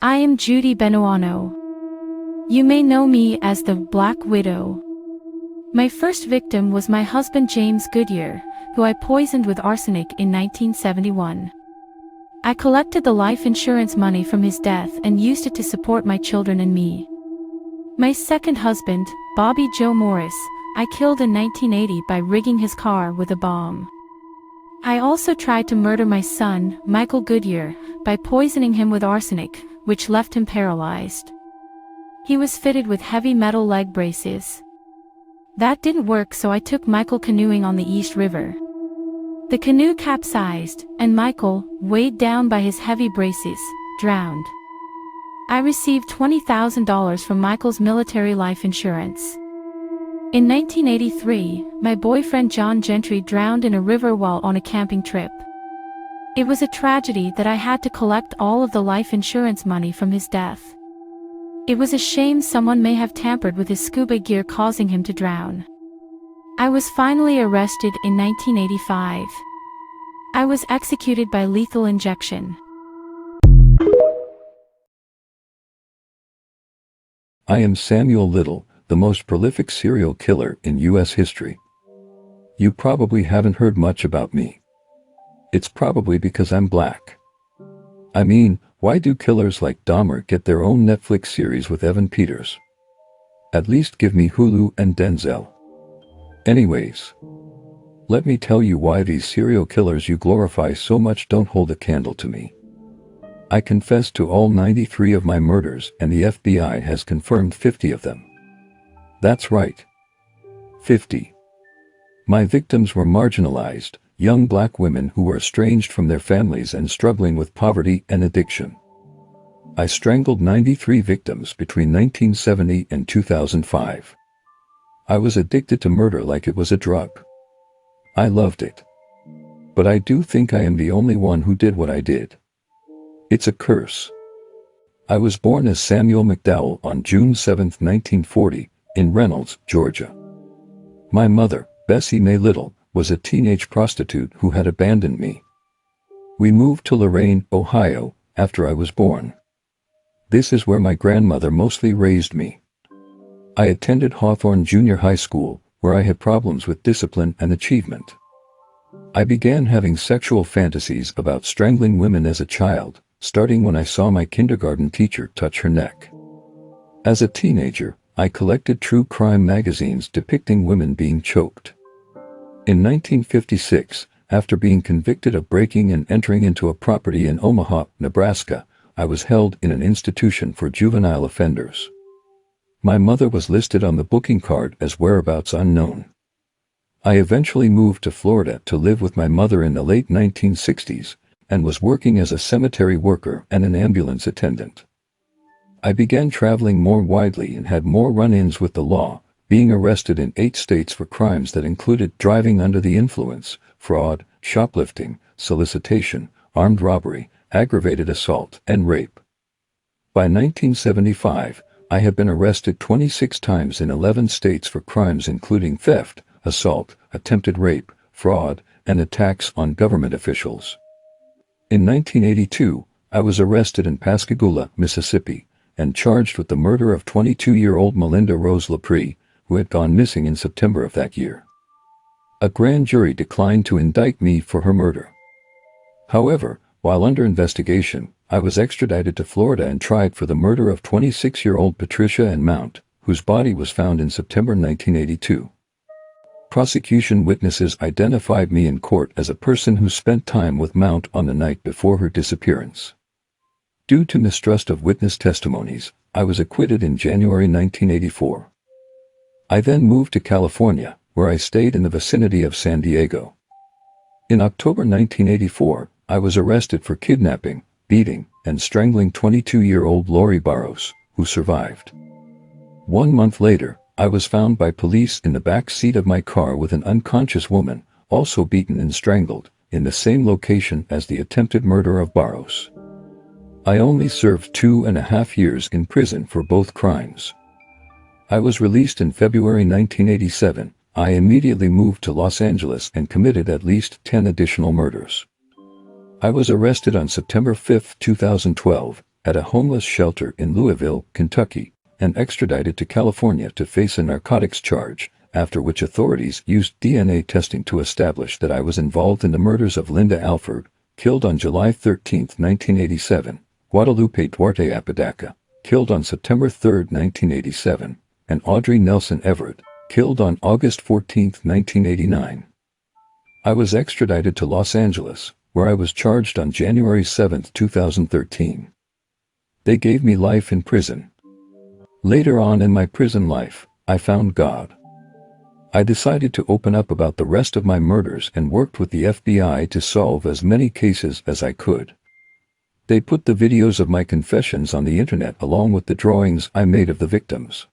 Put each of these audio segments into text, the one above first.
I am Judy Benuano. You may know me as the Black Widow. My first victim was my husband James Goodyear, who I poisoned with arsenic in 1971. I collected the life insurance money from his death and used it to support my children and me. My second husband, Bobby Joe Morris, I killed in 1980 by rigging his car with a bomb. I also tried to murder my son, Michael Goodyear, by poisoning him with arsenic, which left him paralyzed. He was fitted with heavy metal leg braces. That didn't work, so I took Michael canoeing on the East River. The canoe capsized, and Michael, weighed down by his heavy braces, drowned. I received $20,000 from Michael's military life insurance. In 1983, my boyfriend John Gentry drowned in a river while on a camping trip. It was a tragedy that I had to collect all of the life insurance money from his death. It was a shame someone may have tampered with his scuba gear, causing him to drown. I was finally arrested in 1985. I was executed by lethal injection. I am Samuel Little, the most prolific serial killer in U.S. history. You probably haven't heard much about me. It's probably because I'm black. I mean, why do killers like Dahmer get their own Netflix series with Evan Peters? At least give me Hulu and Denzel. Anyways, let me tell you why these serial killers you glorify so much don't hold a candle to me. I confessed to all 93 of my murders, and the FBI has confirmed 50 of them. That's right. 50. My victims were marginalized, young black women who were estranged from their families and struggling with poverty and addiction. I strangled 93 victims between 1970 and 2005. I was addicted to murder like it was a drug. I loved it. But I do think I am the only one who did what I did. It's a curse. I was born as Samuel McDowell on June 7, 1940, in Reynolds, Georgia. My mother, Bessie Mae Little, was a teenage prostitute who had abandoned me. We moved to Lorain, Ohio, after I was born. This is where my grandmother mostly raised me. I attended Hawthorne Junior High School, where I had problems with discipline and achievement. I began having sexual fantasies about strangling women as a child, starting when I saw my kindergarten teacher touch her neck. As a teenager, I collected true crime magazines depicting women being choked. In 1956, after being convicted of breaking and entering into a property in Omaha, Nebraska, I was held in an institution for juvenile offenders. My mother was listed on the booking card as whereabouts unknown. I eventually moved to Florida to live with my mother in the late 1960s, and was working as a cemetery worker and an ambulance attendant. I began traveling more widely and had more run-ins with the law, being arrested in 8 states for crimes that included driving under the influence, fraud, shoplifting, solicitation, armed robbery, aggravated assault, and rape. By 1975, I had been arrested 26 times in 11 states for crimes including theft, assault, attempted rape, fraud, and attacks on government officials. In 1982, I was arrested in Pascagoula, Mississippi, and charged with the murder of 22-year-old Melinda Rose LaPree, who had gone missing in September of that year. A grand jury declined to indict me for her murder. However, while under investigation, I was extradited to Florida and tried for the murder of 26-year-old Patricia Ann Mount, whose body was found in September 1982. Prosecution witnesses identified me in court as a person who spent time with Mount on the night before her disappearance. Due to mistrust of witness testimonies, I was acquitted in January 1984. I then moved to California, where I stayed in the vicinity of San Diego. In October 1984, I was arrested for kidnapping, beating, and strangling 22-year-old Lori Barros, who survived. 1 month later, I was found by police in the back seat of my car with an unconscious woman, also beaten and strangled, in the same location as the attempted murder of Barros. I only served 2.5 years in prison for both crimes. I was released in February 1987. I immediately moved to Los Angeles and committed at least 10 additional murders. I was arrested on September 5, 2012, at a homeless shelter in Louisville, Kentucky, and extradited to California to face a narcotics charge, after which authorities used DNA testing to establish that I was involved in the murders of Linda Alford, killed on July 13, 1987, Guadalupe Duarte Apodaca, killed on September 3, 1987, and Audrey Nelson Everett, killed on August 14, 1989. I was extradited to Los Angeles, where I was charged on January 7, 2013. They gave me life in prison. Later on in my prison life, I found God. I decided to open up about the rest of my murders and worked with the FBI to solve as many cases as I could. They put the videos of my confessions on the internet along with the drawings I made of the victims.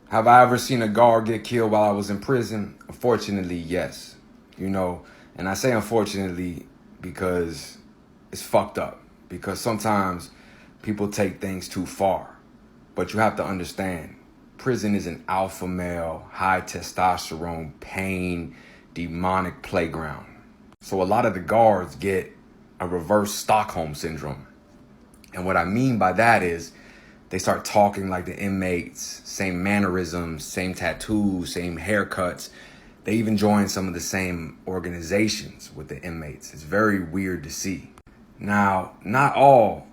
Have I ever seen a guard get killed while I was in prison? Unfortunately, yes. And I say unfortunately because it's fucked up. Because sometimes people take things too far. But you have to understand, prison is an alpha male, high testosterone, pain, demonic playground. So a lot of the guards get a reverse Stockholm syndrome. And what I mean by that is they start talking like the inmates, same mannerisms, same tattoos, same haircuts. They even join some of the same organizations with the inmates. It's very weird to see. Now, not all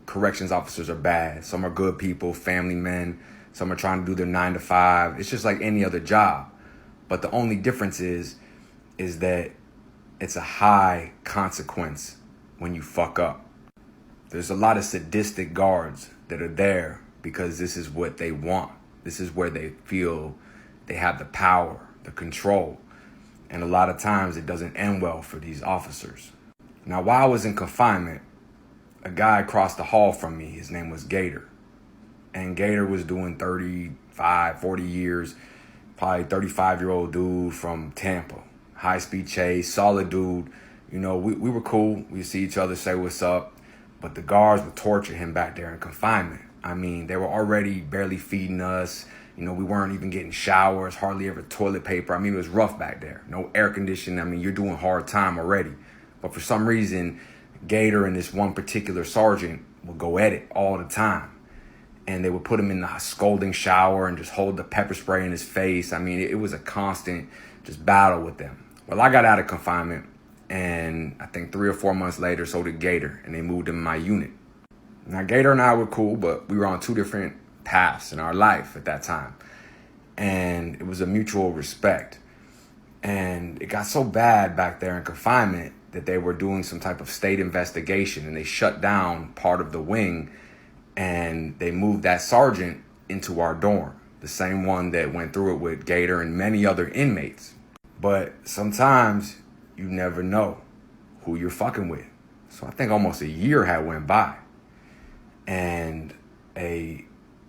corrections officers are bad. Some are good people, family men. Some are trying to do their 9 to 5. It's just like any other job. But the only difference is that it's a high consequence when you fuck up. There's a lot of sadistic guards that are there because this is what they want. This is where they feel they have the power, the control. And a lot of times it doesn't end well for these officers. Now, while I was in confinement, a guy across the hall from me, his name was Gator. And Gator was doing 35, 40 years, probably 35-year-old dude from Tampa. High-speed chase, solid dude. We were cool. We'd see each other, say what's up. But the guards would torture him back there in confinement. I mean, they were already barely feeding us. We weren't even getting showers, hardly ever toilet paper. I mean, it was rough back there. No air conditioning. I mean, you're doing hard time already. But for some reason, Gator and this one particular sergeant would go at it all the time. And they would put him in the scolding shower and just hold the pepper spray in his face. I mean, it was a constant just battle with them. Well, I got out of confinement, and I think 3 or 4 months later, so did Gator, and they moved him in my unit. Now, Gator and I were cool, but we were on 2 different paths in our life at that time. And it was a mutual respect. And it got so bad back there in confinement that they were doing some type of state investigation, and they shut down part of the wing, and they moved that sergeant into our dorm, the same one that went through it with Gator and many other inmates. But sometimes you never know who you're fucking with. So I think almost a year had went by, and a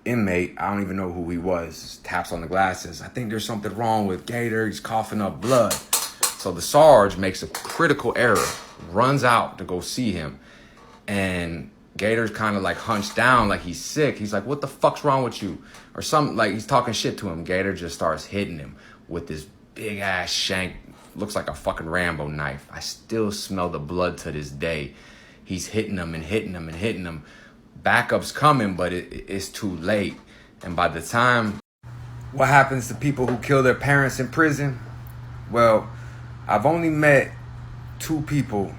inmate, I don't even know who he was, taps on the glass, says, "I think there's something wrong with Gator. He's coughing up blood." So the Sarge makes a critical error, runs out to go see him, and Gator's kind of like hunched down like he's sick. He's like, "What the fuck's wrong with you?" Or something, like he's talking shit to him. Gator just starts hitting him with this big ass shank, looks like a fucking Rambo knife. I still smell the blood to this day. He's hitting him and hitting him and hitting him. Backup's coming, but it's too late. And by the time... What happens to people who kill their parents in prison? Well, I've only met 2 people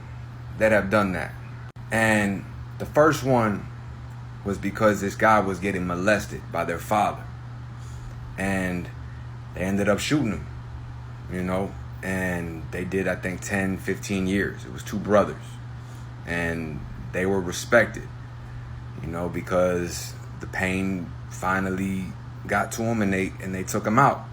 that have done that. And the first one was because this guy was getting molested by their father. And they ended up shooting him, and they did, I think, 10, 15 years. It was 2 brothers. And they were respected, because the pain finally got to them, and they took him out.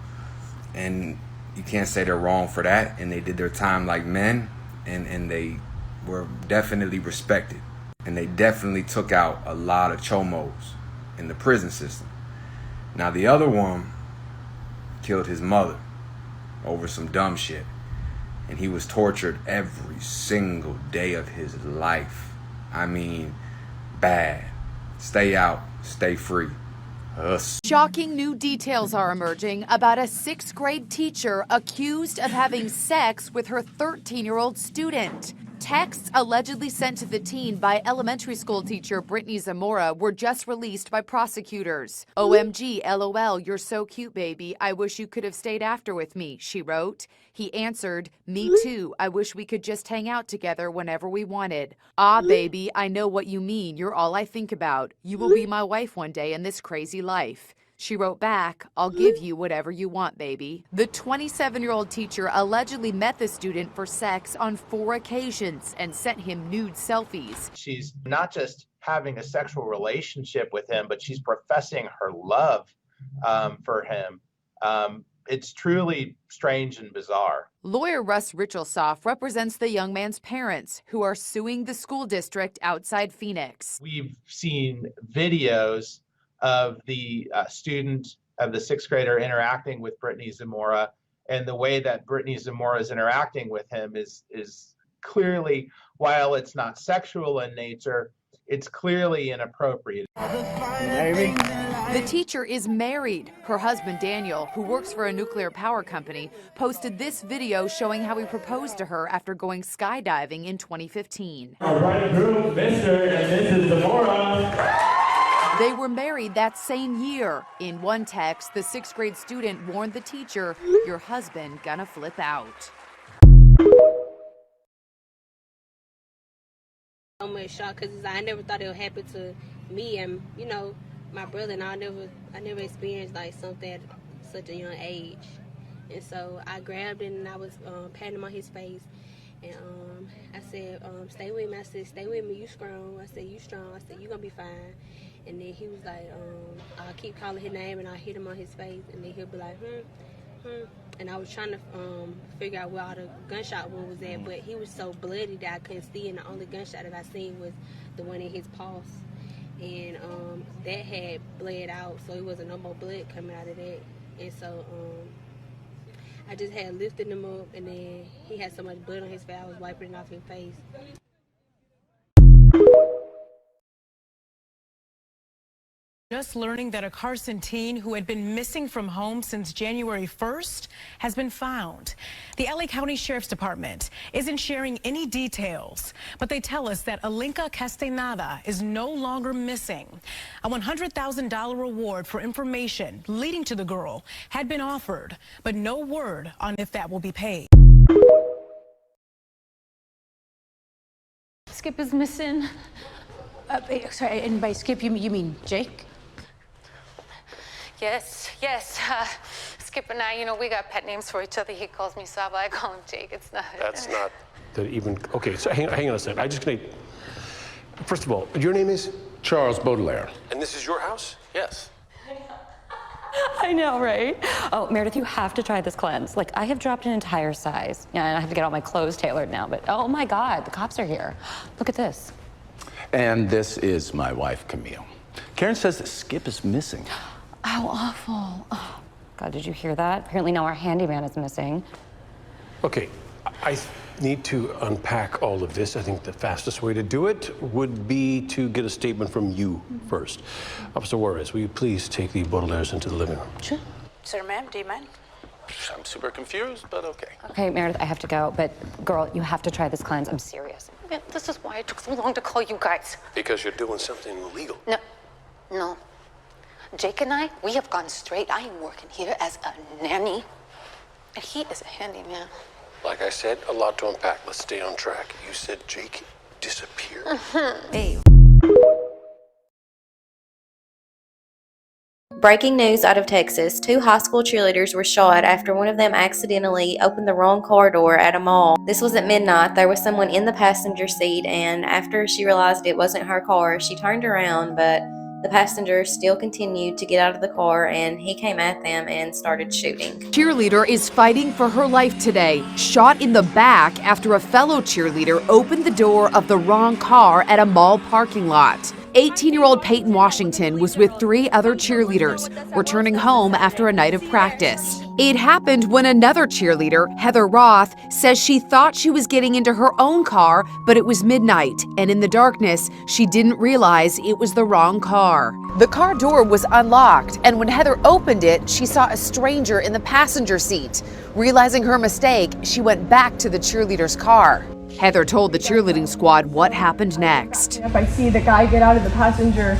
And you can't say they're wrong for that. And they did their time like men, and they were definitely respected. And they definitely took out a lot of chomos in the prison system. Now, the other one killed his mother over some dumb shit. And he was tortured every single day of his life. I mean, bad. Stay out, stay free. Shocking new details are emerging about a 6th grade teacher accused of having sex with her 13-year-old student. Texts allegedly sent to the teen by elementary school teacher Brittany Zamora were just released by prosecutors. OMG, LOL, you're so cute, baby. I wish you could have stayed after with me, she wrote. He answered, me too. I wish we could just hang out together whenever we wanted. Ah, baby, I know what you mean. You're all I think about. You will be my wife one day in this crazy life. She wrote back, I'll give you whatever you want, baby. The 27-year-old teacher allegedly met the student for sex on 4 occasions and sent him nude selfies. She's not just having a sexual relationship with him, but she's professing her love for him. It's truly strange and bizarre. Lawyer Russ Richelsoff represents the young man's parents who are suing the school district outside Phoenix. We've seen videos of the student, of the 6th grader interacting with Brittany Zamora, and the way that Brittany Zamora is interacting with him is clearly, while it's not sexual in nature, it's clearly inappropriate. The teacher is married. Her husband, Daniel, who works for a nuclear power company, posted this video showing how he proposed to her after going skydiving in 2015. All right, group, Mr. and Mrs. Zamora. They were married that same year. In one text, the 6th grade student warned the teacher, your husband gonna flip out. So much shock because I never thought it would happen to me and, you know, my brother, and I never experienced like something at such a young age. And so I grabbed him and I was patting him on his face. And I said, stay with me. I said, stay with me, you strong. I said, you strong. I said, you gonna be fine. And then he was like, I'll keep calling his name and I'll hit him on his face. And then he'll be like, And I was trying to figure out where all the gunshot wound was at, but he was so bloody that I couldn't see, and the only gunshot that I seen was the one in his pulse. And that had bled out, so it wasn't no more blood coming out of that. And so I just had lifted him up, and then he had so much blood on his face, I was wiping it off his face. Just learning that a Carson teen who had been missing from home since January 1st has been found. The LA County Sheriff's Department isn't sharing any details, but they tell us that Alinka Castaneda is no longer missing. A $100,000 reward for information leading to the girl had been offered, but no word on if that will be paid. Skip is missing. Sorry, and by Skip, you mean Jake? Yes. Skip and I, you know, we got pet names for each other. He calls me Saba, I call him Jake. It's not. That's not that even. Okay, so hang on a second. I just gonna. First of all, your name is Charles Baudelaire. And this is your house? Yes. I know, right? Oh, Meredith, you have to try this cleanse. Like, I have dropped an entire size. Yeah, and I have to get all my clothes tailored now, but oh my God, the cops are here. Look at this. And this is my wife, Camille. Karen says that Skip is missing. How awful. Oh, God, did you hear that? Apparently now our handyman is missing. Okay, I need to unpack all of this. I think the fastest way to do it would be to get a statement from you first. Officer Juarez, will you please take the Baudelaires into the living room? Sure. Sir, ma'am, do you mind? I'm super confused, but okay. Okay, Meredith, I have to go, but girl, you have to try this cleanse. I'm serious. Yeah, this is why it took so long to call you guys. Because you're doing something illegal. No. Jake and I, we have gone straight. I am working here as a nanny, and he is a handyman. Like I said, a lot to unpack. Let's stay on track. You said Jake disappeared. Hey. Breaking news out of Texas. 2 high school cheerleaders were shot after one of them accidentally opened the wrong car door at a mall. This was at midnight. There was someone in the passenger seat, and after she realized it wasn't her car, she turned around, but the passenger still continued to get out of the car, and he came at them and started shooting. Cheerleader is fighting for her life today, shot in the back after a fellow cheerleader opened the door of the wrong car at a mall parking lot. 18-year-old Peyton Washington was with 3 other cheerleaders, returning home after a night of practice. It happened when another cheerleader, Heather Roth, says she thought she was getting into her own car, but it was midnight, and in the darkness, she didn't realize it was the wrong car. The car door was unlocked, and when Heather opened it, she saw a stranger in the passenger seat. Realizing her mistake, she went back to the cheerleader's car. Heather told the cheerleading squad what happened next. If I see the guy get out of the passenger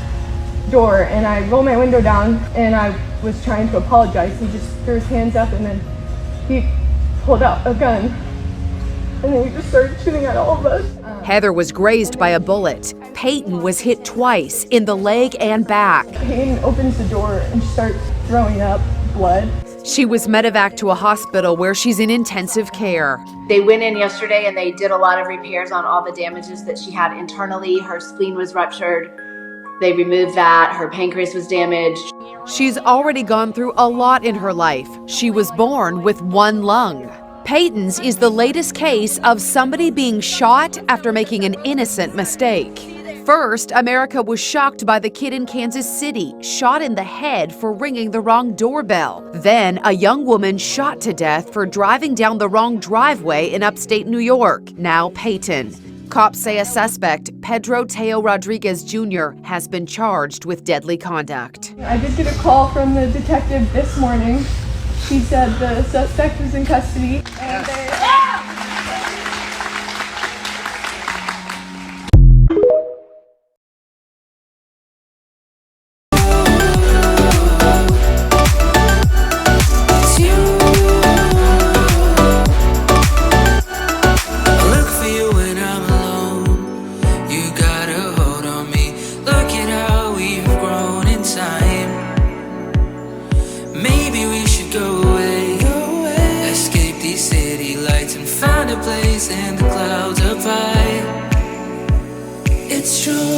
door and I roll my window down and I was trying to apologize, he just threw his hands up and then he pulled out a gun and then he just started shooting at all of us. Heather was grazed by a bullet. Peyton was hit twice in the leg and back. Peyton opens the door and starts throwing up blood. She was medevaced to a hospital where she's in intensive care. They went in yesterday and they did a lot of repairs on all the damages that she had internally. Her spleen was ruptured. They removed that. Her pancreas was damaged. She's already gone through a lot in her life. She was born with 1 lung. Peyton's is the latest case of somebody being shot after making an innocent mistake. First, America was shocked by the kid in Kansas City, shot in the head for ringing the wrong doorbell. Then, a young woman shot to death for driving down the wrong driveway in upstate New York. Now Peyton. Cops say a suspect, Pedro Teo Rodriguez Jr., has been charged with deadly conduct. I did get a call from the detective this morning. She said the suspect was in custody and and the clouds up high. It's true.